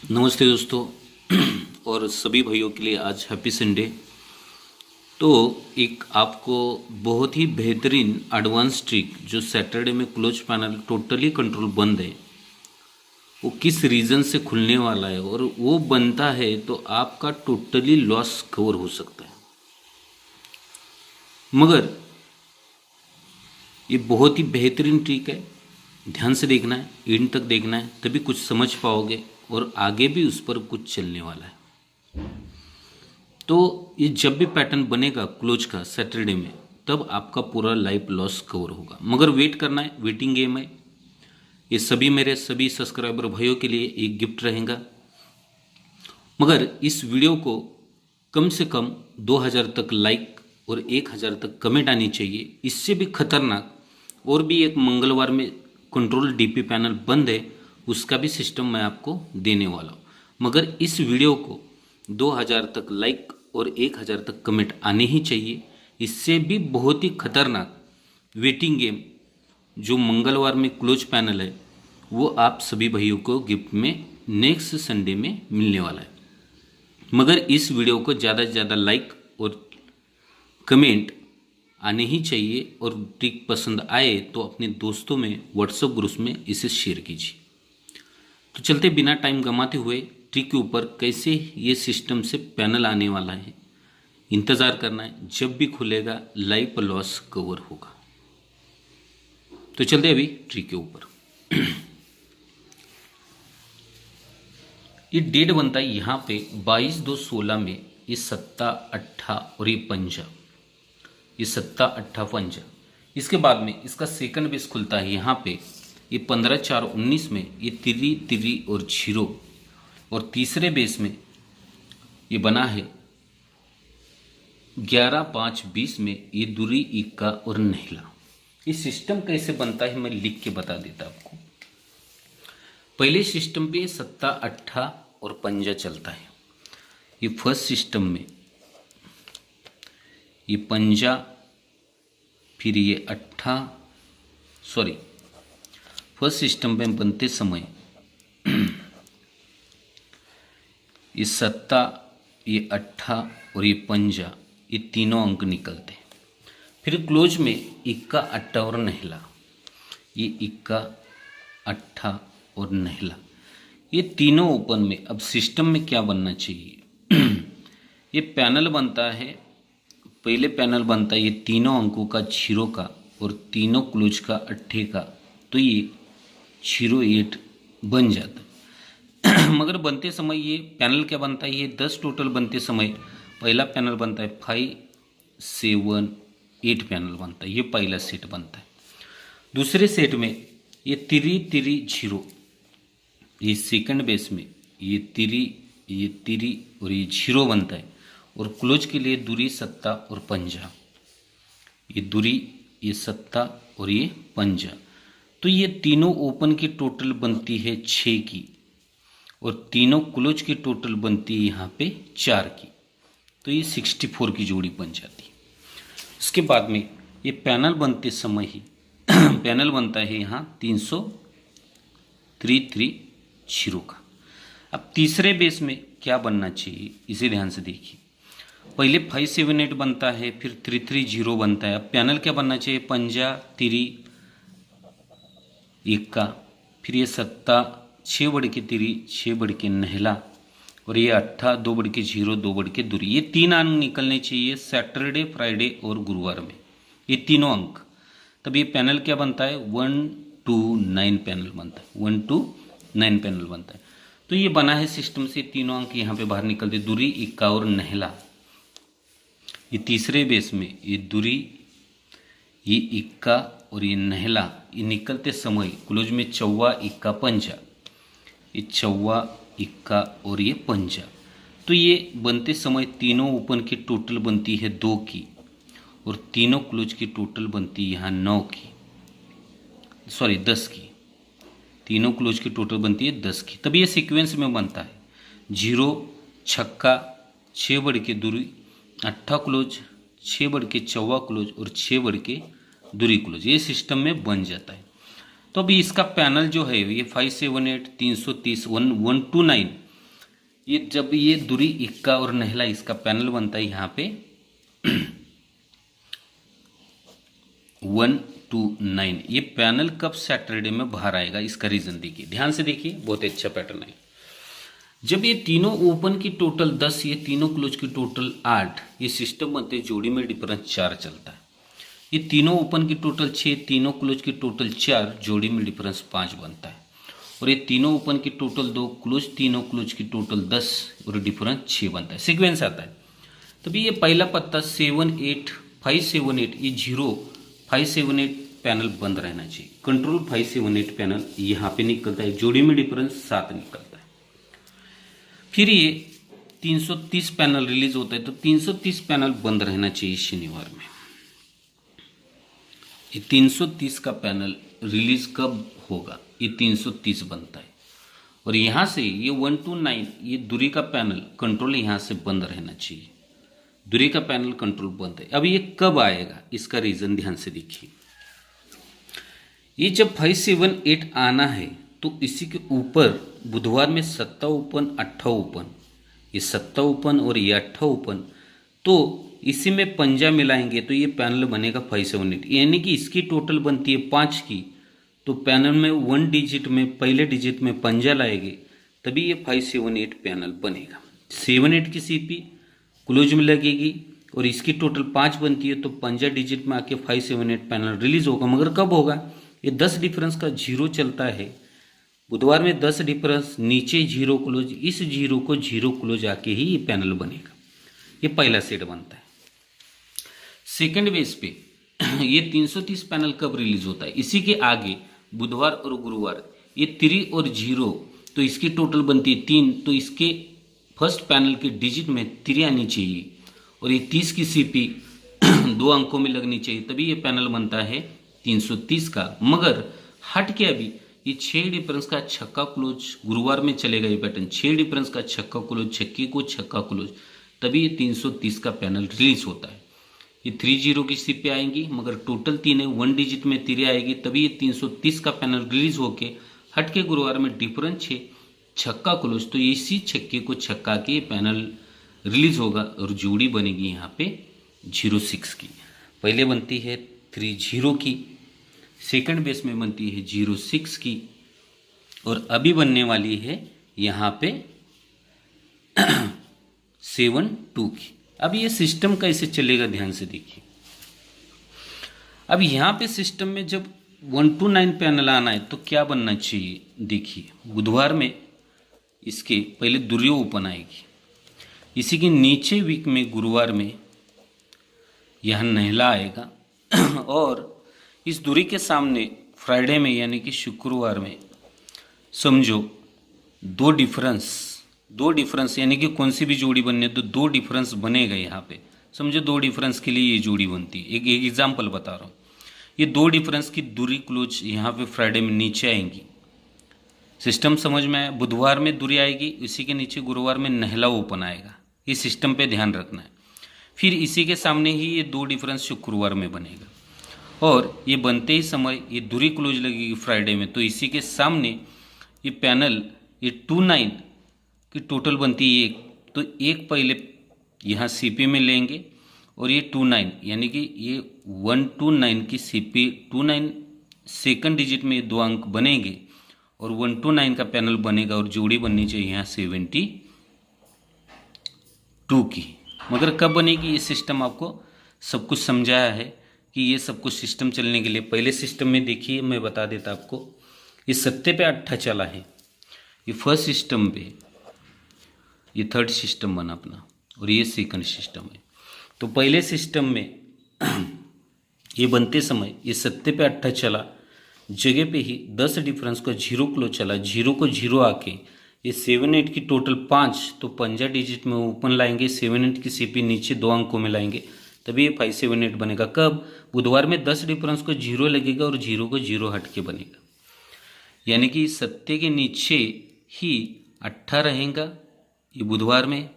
नमस्ते दोस्तों और सभी भाइयों के लिए आज हैप्पी संडे। तो एक आपको बहुत ही बेहतरीन एडवांस ट्रिक जो सैटरडे में क्लोज पैनल टोटली कंट्रोल बंद है, वो किस रीज़न से खुलने वाला है और वो बनता है तो आपका टोटली लॉस कवर हो सकता है। मगर ये बहुत ही बेहतरीन ट्रिक है, ध्यान से देखना है, एंड तक देखना है, तभी कुछ समझ पाओगे और आगे भी उस पर कुछ चलने वाला है। तो ये जब भी पैटर्न बनेगा क्लोज का सैटरडे में, तब आपका पूरा लाइफ लॉस कवर होगा। मगर वेट करना है, वेटिंग गेम है। ये सभी मेरे सभी सब्सक्राइबर भाइयों के लिए एक गिफ्ट रहेगा। मगर इस वीडियो को कम से कम 2000 तक लाइक और 1000 तक कमेंट आनी चाहिए। इससे भी खतरनाक और भी एक मंगलवार में कंट्रोल डीपी पैनल बंद है, उसका भी सिस्टम मैं आपको देने वाला हूँ। मगर इस वीडियो को 2000 तक लाइक और 1000 तक कमेंट आने ही चाहिए। इससे भी बहुत ही खतरनाक वेटिंग गेम जो मंगलवार में क्लोज पैनल है, वो आप सभी भाइयों को गिफ्ट में नेक्स्ट संडे में मिलने वाला है। मगर इस वीडियो को ज़्यादा से ज़्यादा लाइक और कमेंट आने ही चाहिए और ट्रिक पसंद आए तो अपने दोस्तों में व्हाट्सएप ग्रुप में इसे शेयर कीजिए। तो चलते बिना टाइम गंवाते हुए ट्रिक के ऊपर, कैसे ये सिस्टम से पैनल आने वाला है, इंतज़ार करना है, जब भी खुलेगा लाइफ लॉस कवर होगा। तो चलते अभी ट्रिक के ऊपर। ये डेट बनता है यहाँ पे 22/2/16 में, ये 7 8 और ये 5, ये 7 8 5। इसके बाद में इसका सेकंड बेस खुलता है यहाँ पे, ये 15/4/19 में, ये 3 3 और 0। और तीसरे बेस में ये बना है 11/5/20 में, ये दूरी इक्का और नहला। ये सिस्टम कैसे बनता है मैं लिख के बता देता आपको। पहले सिस्टम पे 7 8 और 5 चलता है। ये फर्स्ट सिस्टम में ये 5, फिर ये 8, सॉरी फर्स्ट सिस्टम में बनते समय ये 7, ये 8 और ये 5, ये तीनों अंक निकलते हैं। फिर क्लोज में इक्का 8 और नहला, ये इक्का 8 और नहला, ये तीनों ओपन में। अब सिस्टम में क्या बनना चाहिए ये पैनल बनता है, पहले पैनल बनता है ये तीनों अंकों का 0 का और तीनों क्लोज का 8 का, तो ये 0 8 बन जाता है। मगर बनते समय ये पैनल क्या बनता है, ये 10 टोटल बनते समय पहला पैनल बनता है 5 7 8 पैनल बनता है, ये पहला सेट बनता है। दूसरे सेट में ये 3 3 0, ये सेकंड बेस में ये 3 और ये 0 बनता है। और क्लोज के लिए दूरी 7 और 5, ये दूरी ये 7 और ये 5, तो ये तीनों ओपन की टोटल बनती है 6 की और तीनों क्लोज की टोटल बनती है यहाँ पे 4 की, तो ये 64 की जोड़ी बन जाती है। इसके बाद में ये पैनल बनते समय ही पैनल बनता है यहाँ 30330 का। अब तीसरे बेस में क्या बनना चाहिए इसे ध्यान से देखिए। पहले 578 बनता है, फिर 330 बनता है। अब पैनल क्या बनना चाहिए, 5 3 इक्का, फिर ये 7 6 बढ़ के 3 6 बढ़ के नहला और ये 8 2 बढ़ के 0 2 बढ़ के दूरी। ये 3 अंक निकलने चाहिए सैटरडे फ्राइडे और गुरुवार में, ये तीनों अंक। तब ये पैनल क्या बनता है 1 2 9 पैनल बनता है, 1 2 9 पैनल बनता है। तो ये बना है सिस्टम से, तीनों अंक यहाँ पे बाहर निकलते, दूरी इक्का और नहला। ये तीसरे बेस में ये दूरी ये इक्का और ये नहला, ये निकलते समय क्लोज में 4 इक्का 5, ये 4 इक्का और ये 5। तो ये बनते समय तीनों ओपन की टोटल बनती है 2 की और तीनों क्लोज की टोटल बनती है यहाँ 9 की, सॉरी 10 की। तीनों क्लोज की टोटल बनती है 10 की। तब ये सीक्वेंस में बनता है 0 छक्का 6 बढ़ के दूरी 8 क्लोज, 6 बढ़ के 4 क्लोज और 6 बढ़ के दूरी क्लोज, ये सिस्टम में बन जाता है। तो अभी इसका पैनल जो है ये 578 330 1 129 ये जब ये दूरी इक्का और नहला इसका पैनल बनता है यहाँ पे 1 to 9, ये पैनल कब सैटरडे में बाहर आएगा इसका रीजन देखिए, ध्यान से देखिए, बहुत अच्छा पैटर्न है। जब ये तीनों ओपन की टोटल 10, ये तीनों क्लोज की टोटल 8, ये सिस्टम बनते जोड़ी में डिफरेंस 4 चलता है। ये तीनों ओपन की टोटल 6, तीनों क्लोज की टोटल 4, जोड़ी में डिफरेंस 5 बनता है। और ये तीनों ओपन की टोटल 2, क्लोज तीनों क्लोज की टोटल 10 और डिफरेंस 6 बनता है। सीक्वेंस आता है। तभी ये पहला पत्ता 7 8 5 7 8, ये 0 5 7 8 पैनल बंद रहना चाहिए। कंट्रोल 5 7 8 पैनल यहाँ पे निकलता है, जोड़ी में डिफरेंस 7 निकलता है। फिर ये 330 पैनल रिलीज होता है, तो 330 पैनल बंद रहना चाहिए शनिवार में। ये 330 का पैनल रिलीज कब होगा, ये 330 बनता है। और यहाँ से ये 1 to 9, ये दूरी का पैनल कंट्रोल यहाँ से बंद रहना चाहिए, दूरी का पैनल कंट्रोल बंद है। अब ये कब आएगा इसका रीजन ध्यान से देखिए। ये जब 5 7 8 आना है तो इसी के ऊपर बुधवार में 7 ओपन 8 ओपन, ये 7 ओपन और ये 8 ओपन, तो इसी में पंजा मिलाएंगे तो ये पैनल बनेगा 5 7 8, यानी कि इसकी टोटल बनती है 5 की, तो पैनल में 1 डिजिट में पहले डिजिट में पंजा लाएंगे तभी ये 5 7 8 पैनल बनेगा। 7 8 की सीपी क्लोज में लगेगी और इसकी टोटल 5 बनती है, तो पंजा डिजिट में आके 5 7 8 पैनल रिलीज होगा। मगर कब होगा, ये 10 डिफरेंस का 0 चलता है। बुधवार में 10 डिफरेंस, नीचे 0 क्लोज, इस 0 को 0 क्लोज आके ही ये पैनल बनेगा। ये पहला सेट बनता है। सेकंड बेस पे ये 330 पैनल कब रिलीज होता है, इसी के आगे बुधवार और गुरुवार ये 3 और 0, तो इसकी टोटल बनती है 3, तो इसके फर्स्ट पैनल के डिजिट में 3 आनी चाहिए और ये 30 की सीपी 2 अंकों में लगनी चाहिए, तभी ये पैनल बनता है 330 का। मगर हट के अभी ये 6 डिफरेंस का छक्का क्लोज गुरुवार में चलेगा, ये पैटर्न 6 डिफरेंस का छक्का क्लोज, छक्के को छक्का क्लोज, तभी ये 330 का पैनल रिलीज होता है। ये 3 0 की सीपी आएंगी, मगर टोटल 3 है, 1 डिजिट में 3 आएगी, तभी ये 330 का पैनल रिलीज होके हट के गुरुवार में डिफरेंस 6 छक्का क्लोज, तो इसी छक्के को छक्का के पैनल रिलीज होगा और जोड़ी बनेगी यहाँ पे 06 की। पहले बनती है 3 0 की, सेकंड बेस में बनती है 06 की, और अभी बनने वाली है यहाँ पे 7 2 की। अब ये सिस्टम कैसे चलेगा ध्यान से देखिए। अब यहाँ पे सिस्टम में जब 1 to 9 पैनल आना है तो क्या बनना चाहिए देखिए। बुधवार में इसके पहले दूरी ओपन आएगी, इसी के नीचे वीक में गुरुवार में यह नहला आएगा और इस दूरी के सामने फ्राइडे में यानी कि शुक्रवार में समझो 2 डिफरेंस यानी कि कौन सी भी जोड़ी बनने तो 2 डिफरेंस बनेगा यहाँ पे। समझो 2 डिफरेंस के लिए ये जोड़ी बनती है। एक एग्जाम्पल बता रहा हूँ। ये 2 डिफरेंस की दूरी क्लोज यहाँ पे फ्राइडे में नीचे आएंगी। सिस्टम समझ में आया। बुधवार में दूरी आएगी, इसी के नीचे गुरुवार में नहला ओपन आएगा। इस सिस्टम पे ध्यान रखना है। फिर इसी के सामने ही ये 2 डिफरेंस शुक्रवार में बनेगा और ये बनते ही समय ये दूरी क्लोज लगेगी फ्राइडे में, तो इसी के सामने ये पैनल ये 2 9 की टोटल बनती है 1, तो 1 पहले यहाँ सीपी में लेंगे और ये 2 9 यानी कि ये 1 to 9 की सीपी 2 9 सेकंड डिजिट में 2 अंक बनेंगे और 1 to 9 का पैनल बनेगा और जोड़ी बननी चाहिए यहाँ 72 की। मगर कब बनेगी ये सिस्टम आपको सब कुछ समझाया है कि ये सब कुछ सिस्टम चलने के लिए पहले सिस्टम में देखिए मैं बता देता आपको। ये 7 पे 8 चला है, ये फर्स्ट सिस्टम पे, ये थर्ड सिस्टम बना अपना और ये सेकंड सिस्टम है। तो पहले सिस्टम में ये बनते समय ये 7 पे 8 चला, जगह पे ही 10 डिफरेंस का 0 क्लोज चला, 0 को 0 आके ये 7 8 की टोटल 5, तो 5 डिजिट में ओपन लाएंगे, 7 8 की सीपी नीचे 2 अंकों में लाएंगे, तभी ये 5 7 8 बनेगा। कब? बुधवार में 10 डिफरेंस को 0 लगेगा और 0 को 0 हट के बनेगा, यानी कि 7 के नीचे ही 8 रहेगा ये बुधवार में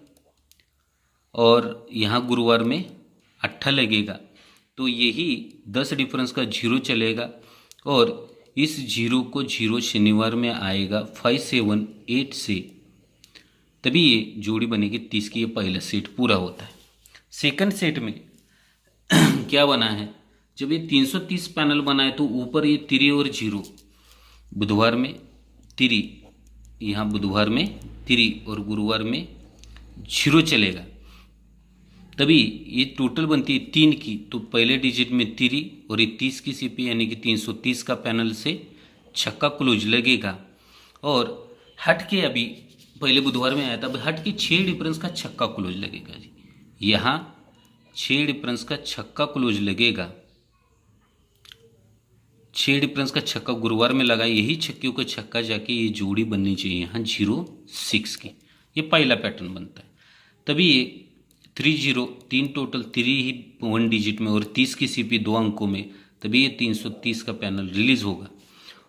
और यहाँ गुरुवार में 8 लगेगा, तो यही 10 डिफरेंस का 0 चलेगा और इस 0 को 0 शनिवार में आएगा 5 7 8 से, तभी ये जोड़ी बनेगी 30 की। ये पहला सेट पूरा होता है। सेकंड सेट में क्या बना है, जब ये 330 पैनल बना है तो ऊपर ये तिरी और जीरो, बुधवार में तिरी, यहाँ बुधवार में तिरी और गुरुवार में जीरो चलेगा, तभी ये टोटल बनती है 3 की। तो पहले डिजिट में तिरी और ये 30 की सीपी यानी कि 330 का पैनल से छक्का क्लोज लगेगा। और हट के अभी पहले बुधवार में आया था, हट के 6 डिफरेंस का छक्का क्लोज लगेगा जी। यहाँ 6 डिफरेंस का छक्का क्लोज लगेगा। 6 डिफरेंस का छक्का गुरुवार में लगा, यही छक्कियों का छक्का जाके ये जोड़ी बननी चाहिए यहाँ 0-6 की। ये पहला पैटर्न बनता है। तभी ये 30 3 टोटल 3 ही 1 डिजिट में और 30 की सीपी 2 अंकों में, तभी ये 330 का पैनल रिलीज होगा।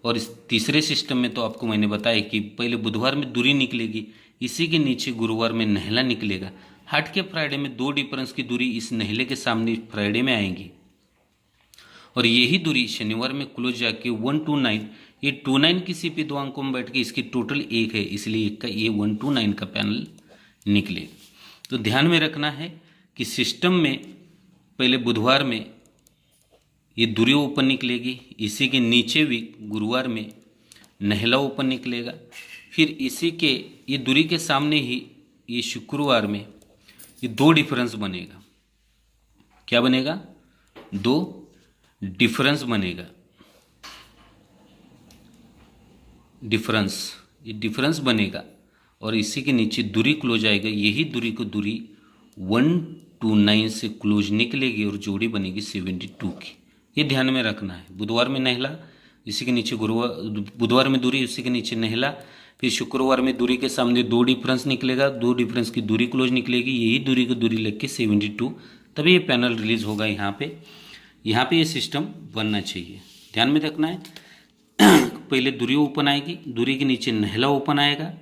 और इस तीसरे सिस्टम में तो आपको मैंने बताया कि पहले बुधवार में दूरी निकलेगी, इसी के नीचे गुरुवार में नहला निकलेगा। हट के फ्राइडे में 2 डिफरेंस की दूरी इस नहले के सामने फ्राइडे में आएंगी और यही दूरी शनिवार में क्लोज जाके 129, ये 29 की सीपी 2 अंकों में बैठ के इसकी टोटल 1 है, इसलिए 1 का ये 129 का पैनल निकलेगा। तो ध्यान में रखना है कि सिस्टम में पहले बुधवार में ये दूरी ओपन निकलेगी, इसी के नीचे भी गुरुवार में नहला ओपन निकलेगा, फिर इसी के ये दूरी के सामने ही ये शुक्रवार में ये 2 डिफरेंस बनेगा। क्या बनेगा? 2 डिफरेंस बनेगा। ये डिफरेंस बनेगा और इसी के नीचे दूरी क्लोज आएगा। यही दूरी को दूरी 129 से क्लोज निकलेगी और जोड़ी बनेगी 72 की। ये ध्यान में रखना है। बुधवार में नहला, इसी के नीचे बुधवार में दूरी, इसी के नीचे नहला, फिर शुक्रवार में दूरी के सामने 2 डिफरेंस निकलेगा, 2 डिफरेंस की दूरी क्लोज निकलेगी, यही दूरी को दूरी लग के 72, तभी ये पैनल रिलीज होगा। यहाँ पे ये सिस्टम बनना चाहिए। ध्यान में रखना है। पहले दूरी ओपन आएगी, दूरी के नीचे नहला ओपन आएगा,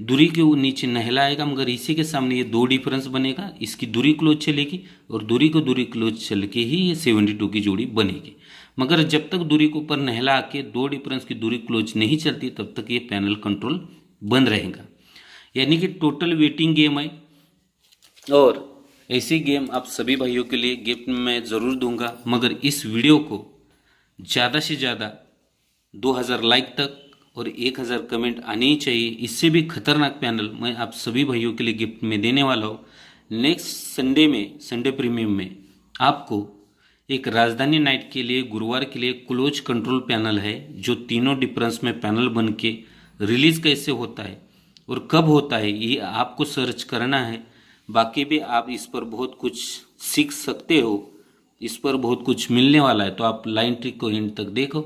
दूरी के नीचे नहला आएगा, मगर इसी के सामने ये 2 डिफरेंस बनेगा, इसकी दूरी क्लोज चलेगी और दूरी को दूरी क्लोज चल के ही ये 72 की जोड़ी बनेगी। मगर जब तक दूरी के ऊपर नहला आके 2 डिफरेंस की दूरी क्लोज नहीं चलती तब तक ये पैनल कंट्रोल बंद रहेगा। यानी कि टोटल वेटिंग गेम है और ऐसी गेम आप सभी भाइयों के लिए गिफ्ट में ज़रूर दूंगा। मगर इस वीडियो को ज़्यादा से ज़्यादा 2000 लाइक तक और 1000 कमेंट आने ही चाहिए। इससे भी खतरनाक पैनल मैं आप सभी भाइयों के लिए गिफ्ट में देने वाला हूँ। नेक्स्ट संडे में, संडे प्रीमियम में आपको एक राजधानी नाइट के लिए गुरुवार के लिए क्लोज कंट्रोल पैनल है, जो तीनों डिफरेंस में पैनल बन के रिलीज़ कैसे होता है और कब होता है ये आपको सर्च करना है। बाकी भी आप इस पर बहुत कुछ सीख सकते हो, इस पर बहुत कुछ मिलने वाला है। तो आप लाइन ट्रिक को एंड तक देखो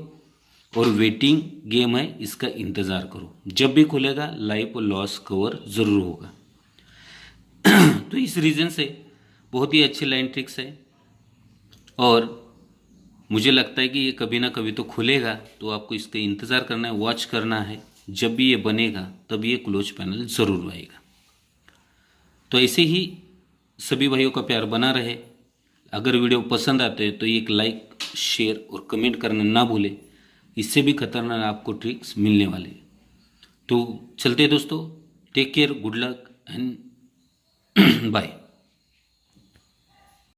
और वेटिंग गेम है, इसका इंतज़ार करो। जब भी खुलेगा लाइव और लॉस कवर ज़रूर होगा। तो इस रीज़न से बहुत ही अच्छी लाइन ट्रिक्स है और मुझे लगता है कि ये कभी ना कभी तो खुलेगा, तो आपको इसका इंतज़ार करना है, वॉच करना है। जब भी ये बनेगा तब ये क्लोज पैनल ज़रूर आएगा। तो ऐसे ही सभी भाइयों का प्यार बना रहे। अगर वीडियो पसंद आते हैं तो एक लाइक, शेयर और कमेंट करना ना भूलें। इससे भी खतरनाक आपको ट्रिक्स मिलने वाले। तो चलते दोस्तों, take care, good luck and bye.